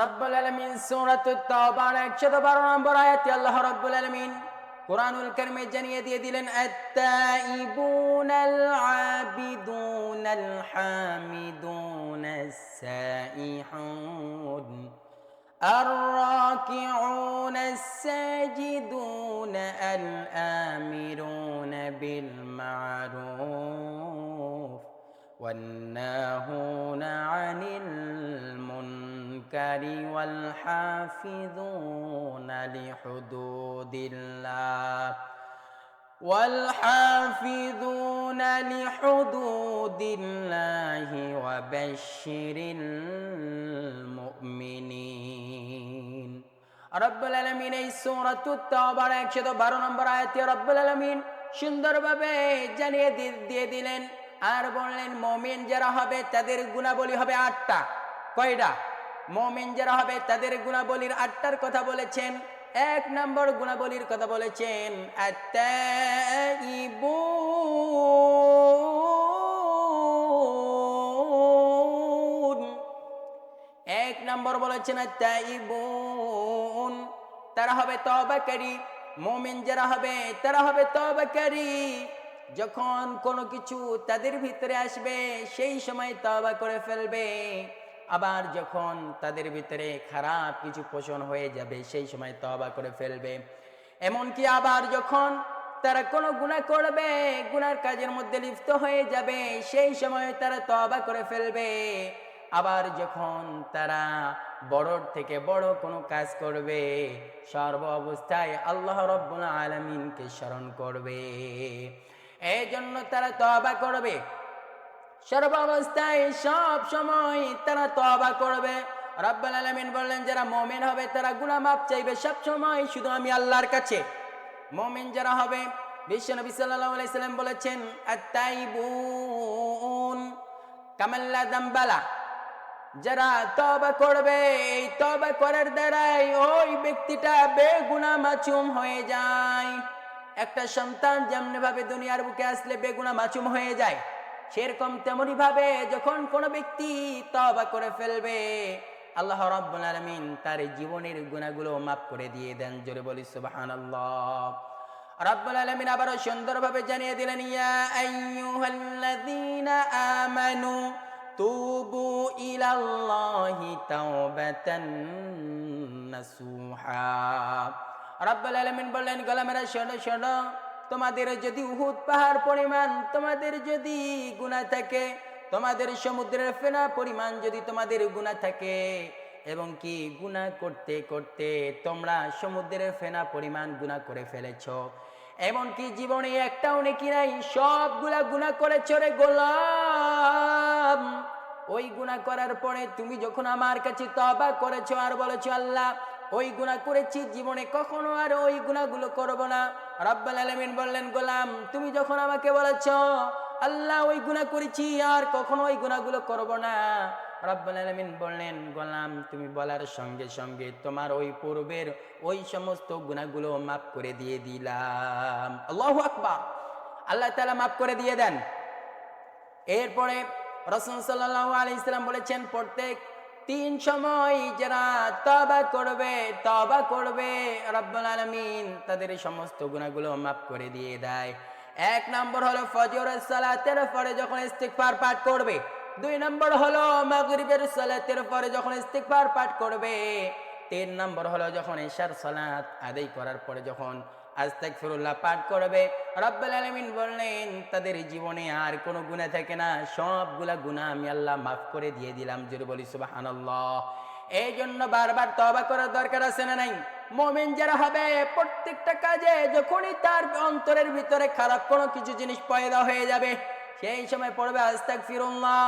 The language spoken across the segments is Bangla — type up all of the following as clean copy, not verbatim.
রব্বুল আলামিন সূরাতুত তাওবার 112 নম্বর আয়াতে আল্লাহ রব্বুল আলামিন কুরআনুল কারীমে জানিয়ে দিয়ে দিলেন আত-তাইবুনাল আবিদুনাল হামিদুনাস সাইহুন الراكعون الساجدون الآمرون بالمعروف والناهون عن المنكر والحافظون لحدود الله وبشر المؤمنين রব্বুল আলামিন এই সূরাতুত তাওবার 112 নম্বর আয়াতে রব্বুল আলামিন সুন্দরভাবে জানিয়ে দিয়ে দিলেন আর বললেন মুমিন যারা হবে তাদের গুণাবলী হবে 8টা। কয়টা? মুমিন যারা হবে তাদের গুণাবলীর 8টার কথা বলেছেন। 1 নম্বর গুণাবলীর কথা বলেছেন আত-তাইবুন। 1 নম্বর বলেছেন আত-তাইবুন, তারা হবে তওবাকারী। মুমিন যারা হবে তারা হবে তওবাকারী। যখন কোনো কিছু তাদের ভিতরে আসবে সেই সময় তওবা করে ফেলবে, আবার যখন তাদের ভিতরে খারাপ কিছু পোষণ হয়ে যাবে সেই সময় তওবা করে ফেলবে। এমনকি আবার যখন তারা কোনো গুনাহ করবে, গুনার কাজের মধ্যে লিপ্ত হয়ে যাবে সেই সময় তারা তওবা করে ফেলবে। আবার যখন তারা বড় থেকে বড় কোনো কাজ করবে সর্ব অবস্থায় আল্লাহ রাব্বুল আলামিনকে স্মরণ করবে। এই জন্য তারা তওবা করবে সর্ব অবস্থায়, সব সময় তারা তওবা করবে। রব্বুল আলামিন বললেন যারা মুমিন হবে তারা গুনাহ মাফ চাইবে সব সময় শুধু আমি আল্লাহর কাছে। মুমিন যারা হবে, বিশ্বনবী সাল্লাল্লাহু আলাইহি সাল্লাম বলেছেন আত-তাইবুন কামাল্লা যামবালা, যারা তওবা করবে এই তওবা করার দ্বারাই ওই ব্যক্তিটা বেগুনাহ মাসুম হয়ে যায়। একটা সন্তান যেমনি ভাবে দুনিয়ার বুকে আসলে বেগুনাহ মাসুম হয়ে যায়, সেরকম তেমনি ভাবে যখন কোনো ব্যক্তি তওবা করে ফেলবে আল্লাহ রাব্বুল আলামিন তার জীবনের গুনাহগুলো মাফ করে দিয়ে দেন। জোরে বলি সুবহানাল্লাহ। রাব্বুল আলামিন আবারও সুন্দরভাবে জানিয়ে দিলেন ইয়া আইয়ুহাল্লাযীনা আমানু তুবু ইলাল্লাহি তাওবাতান নাসুহা। রাব্বুল আলামিন বললেন গোলামেরা শোনো শোনো, তোমাদের যদি উহুদ পাহাড় পরিমাণ তোমাদের যদি গুনাহ থাকে, তোমাদের সমুদ্রের ফেনা পরিমাণ যদি তোমাদের গুনাহ থাকে, এবং কি গুনাহ করতে করতে তোমরা সমুদ্রের ফেনা পরিমাণ গুনাহ করে ফেলেছো, এমন কি জীবনে একটাও নেকি নাই, সবগুলা গুনাহ করেছো রে গোলাম। ওই গুনাহ করার পরে তুমি যখন আমার কাছে তওবা করেছো আর বলেছো আল্লাহ ওই গুনাহ করেছি, জীবনে কখনো আর ওই গুনাহগুলো করব না। রব্বুল আলামিন বললেন গোলাম তুমি যখন আমাকে বলেছো আল্লাহ ওই গুনাহ করেছি আর কখনো ওই গুনাহগুলো করব না, রব্বুল আলামিন বললেন গোলাম তুমি বলার সঙ্গে সঙ্গে তোমার ওই পূর্বের ওই সমস্ত গুনাহগুলো মাফ করে দিয়ে দিলাম। আল্লাহু আকবার। আল্লাহ তাআলা মাফ করে দিয়ে দেন। এরপরে রাসূল সাল্লাল্লাহু আলাইহি সাল্লাম বলেছেন প্রত্যেক 3 সময় যারা তওবা করবে রব্বুল আলামিন তাদের সমস্ত গুনাহগুলো মাফ করে দিয়ে দেয়। 1 নম্বর হলো ফজরের সালাতের পরে যখন ইস্তিগফার পাঠ করবে, 2 নম্বর হলো মাগরিবের সালাতের পরে যখন ইস্তিগফার পাঠ করবে, 3 নম্বর হলো যখন ইশার সালাত আদায় করার পরে যখন আস্তাগফিরুল্লাহ পাঠ করবে। রব্বুল আলামিন বললেন তাদের জীবনে আর কোনো গুনাহ থাকে না, সবগুলা গুনাহ আমি আল্লাহ মাফ করে দিয়ে দিলাম। জোরে বলি সুবহানাল্লাহ। এই জন্য বারবার তওবা করার দরকার আছে না নাই? মুমিন যারা হবে প্রত্যেকটা কাজে যখনই তার অন্তরের ভিতরে খারাপ কোনো কিছু জিনিস পয়দা হয়ে যাবে সেই সময় পড়বে আস্তাগফিরুল্লাহ।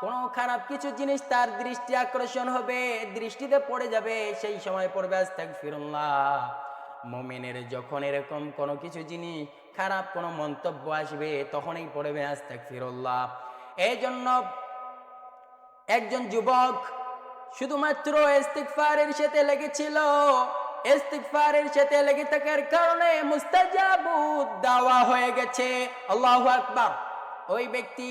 কোনো খারাপ কিছু জিনিস তার দৃষ্টি আকর্ষণ হবে, দৃষ্টিতে পড়ে যাবে, সেই সময় পড়বে আস্তাগফিরুল্লাহ। মুমিনের যখন এরকম কোনো কিছু জিনিস খারাপ কোনো মন্তব্য আসবে তখনই পড়বে আস্তাগফিরুল্লাহ। এই জন্য একজন যুবক শুধুমাত্র ইস্তিগফারের সাথে লেগেছিল, ইস্তিগফারের সাথে লেগে থাকার কারণে মুস্তাজাবুদ দাওয়া হয়ে গেছে। আল্লাহু আকবার। ওই ব্যক্তি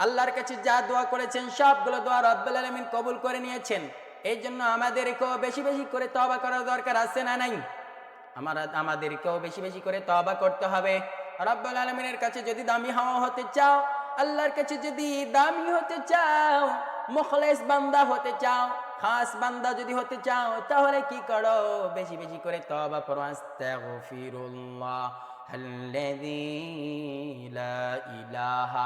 আল্লাহর কাছে যা দোয়া করেছেন সবগুলো দোয়া রব্বুল আলামিন কবুল করে নিয়েছেন। এই জন্য আমাদেরকেও বেশি বেশি করে তওবা করার দরকার আছে না নাই? আমাদেরকেও বেশি বেশি করে তওবা করতে হবে। রব্বুল আলামিনের কাছে যদি দামি হওয়া হতে চাও, আল্লাহর কাছে যদি দামি হতে চাও, মুখলেস বান্দা হতে চাও, খাস বান্দা যদি হতে চাও, তাহলে কি করো? বেশি বেশি করে তওবা করো। আস্তাগফিরুল্লাহ আল্লাযী লা ইলাহা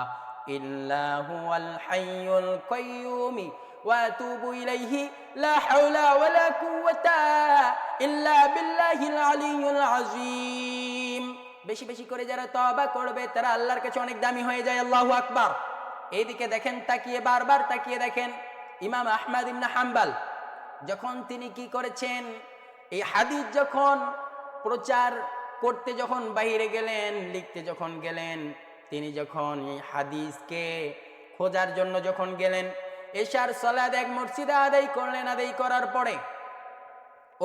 ইল্লা হুয়াল হাইয়ুল কাইয়্যুম ওয়া আতুবু ইলাইহি লা হাওলা ওয়ালা কুওয়াতা ইল্লা বিল্লাহিল আলিয়্যিল আযীম। বেশি বেশি করে যারা তওবা করবে তারা আল্লাহর কাছে অনেক দামি হয়ে যায়। আল্লাহু আকবার। এইদিকে দেখেন, তাকিয়ে বারবার তাকিয়ে দেখেন, ইমাম আহমদ ইবনে হাম্বল যখন তিনি কি করেছেন, এই হাদিস যখন প্রচার করতে যখন বাইরে গেলেন, লিখতে যখন গেলেন, তিনি যখন এই হাদিসকে খোঁজার জন্য যখন গেলেন, এশার সালাত এক মসজিদে আদায় করলেন। আদায় করার পরে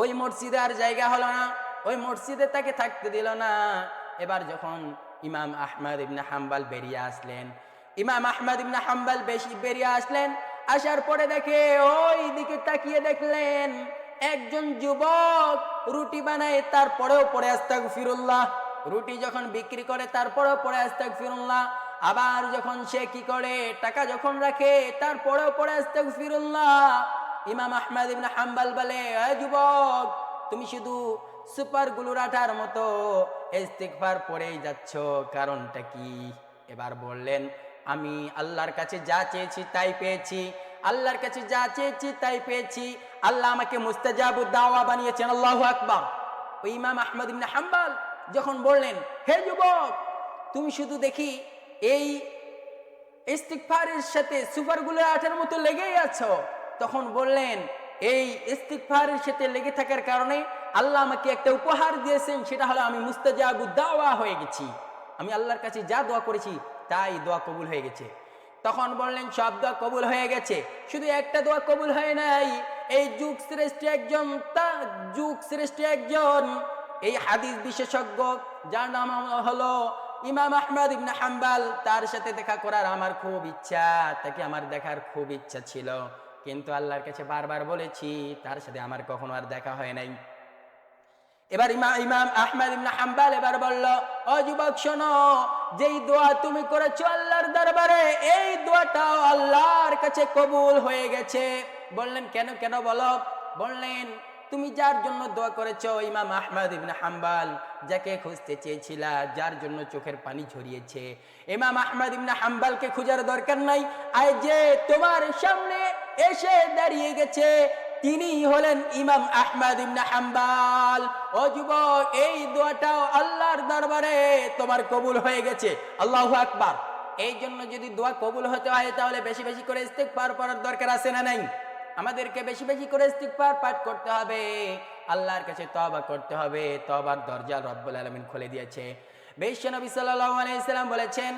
ওই মসজিদে আর জায়গা হলো না, ওই মসজিদে তাকে থাকতে দিল না। এবার যখন ইমাম আহমদ ইবনে হাম্বল বেরিয়ে আসলেন, ইমাম আহমদ ইবনে হাম্বল বেরিয়ে আসলেন, আসার পরে দেখে, ওই দিকে তাকিয়ে দেখলেন একজন যুবক রুটি বানায়, তারপরেও পড়ে আস্তাগফিরুল্লাহ। রুটি যখন বিক্রি করে তারপরেও পড়ে আস্তাগফিরুল্লাহ। আবার যখন সে কি করে, টাকা যখন রাখে তারপরেও পড়ে আস্তাগফিরুল্লাহ। ইমাম আহমদ ইবনে হাম্বল বলে, এ যুবক, তুমি শুধু সুপার গ্লুর আঠার মতো ইস্তিগফার পড়েই যাচ্ছ, কারণটা কি? এবার বললেন, আমি আল্লাহর কাছে যা চেয়েছি তাই পেয়েছি, আল্লাহর কাছে যা চেয়েছি তাই পেয়েছি। আল্লাহ আমাকে মুস্তাজাবুদ দাওয়া বানিয়েছেন। আল্লাহু আকবার। ওই ইমাম আহমদ ইবনে হাম্বল যখন বললেন, হে যুবক, তুমি শুধু দেখি এই ইস্তিগফারের সাথে সুপারগুলোর আঠার মতো লেগেই আছো, তখন বললেন, এই ইস্তিগফারের সাথে লেগে থাকার কারণে আল্লাহ আমাকে একটা উপহার দিয়েছেন, সেটা হলো আমি মুস্তাজাবুদ দাওয়া হয়ে গেছি। আমি আল্লাহর কাছে যা দোয়া করেছি তাই দোয়া কবুল হয়ে গেছে। তখন বললেন, সব দোয়া কবুল হয়ে গেছে, শুধু একটা দোয়া কবুল হয় নাই। এই যুগ শ্রেষ্ঠ একজন এই হাদিস বিশেষজ্ঞ, যার নাম হলো ইমাম আহমদ ইবনে হাম্বল, তার সাথে দেখা করার আমার খুব ইচ্ছা, তাকে আমার দেখার খুব ইচ্ছা ছিল, কিন্তু আল্লাহর কাছে বারবার বলেছি, তার সাথে আমার কখনো আর দেখা হয় নাই। এবার ইমাম আহমদ ইবনে হাম্বল এবার বলল, ও যুবক, শোনো, যেই দোয়া তুমি করেছো আল্লাহর দরবারে, এই দোয়াটাও আল্লাহর কাছে কবুল হয়ে গেছে। বললেন, কেন কেন বলো? বললেন, তুমি যার জন্য দোয়া করেছো, ইমাম আহমদ ইবনে হাম্বল যাকে খুঁজতে চেয়েছিলা, যার জন্য চোখের পানি ঝরিয়েছে, ইমাম আহমদ ইবনে হাম্বলকে খোঁজার দরকার নাই, আজ যে তোমার সামনে এসে দাঁড়িয়ে গেছে, তিনি হলেন ইমাম আহমদ ইবনে হাম্বল। ও যুবক, এই দোয়াটাও আল্লাহর দরবারে তোমার কবুল হয়ে গেছে। আল্লাহু আকবার। এই জন্য যদি দোয়া কবুল হতে হয়, তাহলে বেশি বেশি করে ইস্তিগফার পড়ার দরকার আছে না নাই? আমাদেরকে বেশি বেশি করে ইস্তিগফার পাঠ করতে হবে, আল্লাহর কাছে তওবা করতে হবে। তওবার দরজা রব্বুল আলামিন খুলে দিয়েছে। বিশ্বনবী সাল্লাল্লাহু আলাইহি সাল্লাম বলেছেন,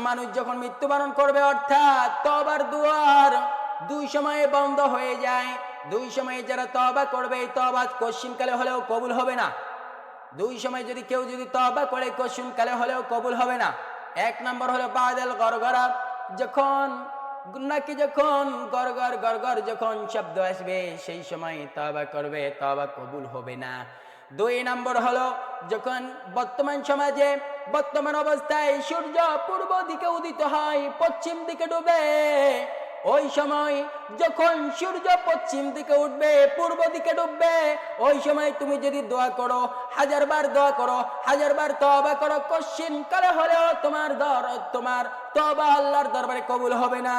মানুষ যখন মৃত্যুবরণ করবে, অর্থাৎ তওবার দুয়ার দুই সময়ে বন্ধ হয়ে যায়। দুই সময়ে যারা তওবা করবে, এই তওবা কশিনকালে হলেও কবুল হবে না। দুই সময় যদি কেউ তওবা করে, কশিনকালে হলেও কবুল হবে না। এক নম্বর হলো বাদাল গরগরা, যখন নাকি যখন গরগর যখন শব্দ আসবে, সেই সময় তওবা করবে, তওবা কবুল হবে না। দুই নম্বর হলো যখন বর্তমান অবস্থায় সূর্য পূর্ব দিকে উদিত হয়, পশ্চিম দিকে ডুবে, ওই সময় যখন সূর্য পশ্চিম দিকে উঠবে, পূর্ব দিকে ডুববে, ওই সময় তুমি যদি দোয়া করো, 1000 বার দোয়া করো, 1000 বার তওবা করো, কশিন কালে হলেও তোমার তওবা আল্লাহর দরবারে কবুল হবে না।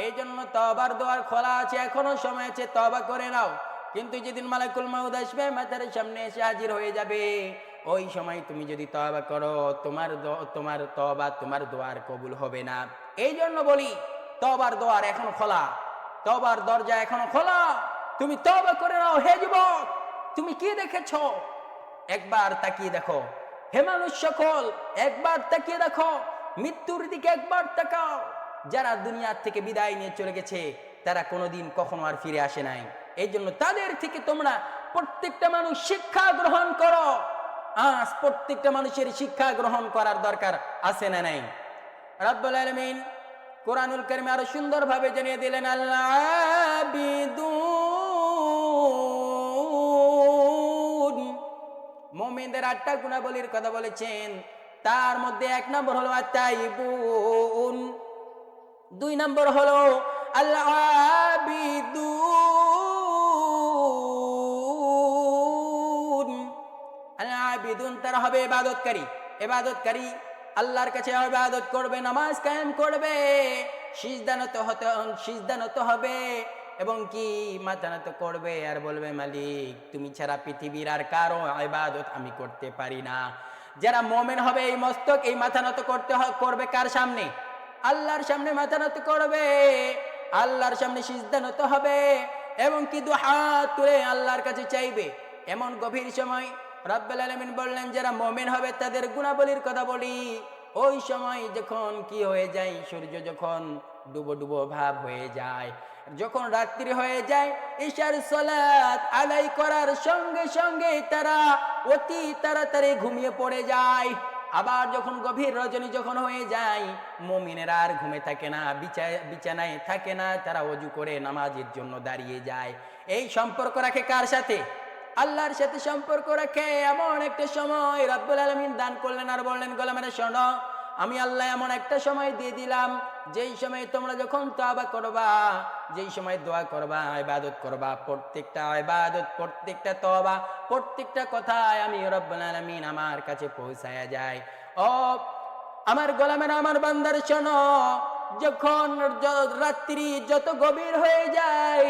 এই জন্য তওবার দোয়ার খোলা আছে, এখনো সময় আছে, তওবা করে নাও। কিন্তু যেদিন মালাকুল মাউত আসবে, মাথার সামনে এসে হাজির হয়ে যাবে, ওই সময় তুমি যদি তওবা করো, তোমার তওবা, তোমার দোয়ার কবুল হবে না। এই জন্য বলি, তওবার দোয়ার এখনো খোলা, তওবার দরজা এখনো খোলা, তুমি তওবা করে নাও। হে যুবক, তুমি কি দেখেছো? একবার তাকিয়ে দেখো। হে মানুষ সকল, একবার তাকিয়ে দেখো, মৃত্যুর দিকে একবার তাকাও। যারা দুনিয়ার থেকে বিদায় নিয়ে চলে গেছে, তারা কোনোদিন কখনো আর ফিরে আসে নাই। এই জন্য তাদের থেকে তোমরা প্রত্যেকটা মানুষ শিক্ষা গ্রহণ করো। আজ প্রত্যেকটা মানুষের শিক্ষা গ্রহণ করার দরকার আছে না নাই? রব্বুল আলামিন কোরআনুল কারীমে আরো সুন্দরভাবে জানিয়ে দিলেন আল্লাহ আবিদুন। মুমিনদের 8টা গুণাবলীর কথা বলেছেন, তার মধ্যে 1 নম্বর হলো আত-তাইবুন, 2 নম্বর হলো আল-আবিদুন। আল-আবিদুন তারা হবে ইবাদতকারী, আল্লাহর কাছে ইবাদত করবে, নামাজ কায়েম করবে, সিজদা নত হবে এবং কি মাথা নত করবে আর বলবে মালিক তুমি ছাড়া পৃথিবীর আর কারো ইবাদত আমি করতে পারি না। যারা মুমিন হবে এই মস্তক এই মাথা নত করবে কার সামনে? আল্লাহর সামনে মাথা নত করবে, আল্লাহর সামনে সিজদা নত হবে এবং কি দু হাত তুলে আল্লাহর কাছে চাইবে। এমন গভীর সময় রব্বুল আলামিন বললেন যারা মুমিন হবে তাদের গুণাবলীর কথা বলি। ওই সময় যখন কি হয়ে যায়, সূর্য যখন ডুবো ডুবো ভাব হয়ে যায়, যখন রাত্রি হয়ে যায়, ইশার সালাত আদায় করার সঙ্গে সঙ্গে তারা অতি তাড়াতাড়ি ঘুমিয়ে পড়ে যায়। আবার যখন গভীর রজনী যখন হয়ে যায়, মুমিনেরা আর ঘুমে থাকে না, বিছানায় থাকে না, তারা ওযু করে নামাজের জন্য দাঁড়িয়ে যায়। এই সম্পর্ক রাখে কার সাথে? আল্লাহর সাথে সম্পর্ক রাখে। এমন একটা সময় রব্বুল আলামিন দান করলেন আর বললেন গোলামেরা শোনো, আমি আল্লাহ এমন একটা সময় দিয়ে দিলাম যেই সময় তোমরা যখন তওবা করবা, যেই সময় দোয়া করবা, ইবাদত করবা, প্রত্যেকটা ইবাদত, প্রত্যেকটা তওবা, প্রত্যেকটা কথায় আমি রব্বুল আলামিন আমার কাছে পৌঁছায়া যায়। ও আমার গোলামেরা, আমার বান্দার শোনো, যখন রাত্রি যত গভীর হয়ে যায়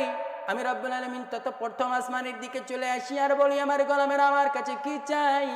আমি রব্বুল আলামিন তত প্রথম আসমানের দিকে চলে আসি আর বলি আমার গোলামেরা আমার কাছে কি চাই?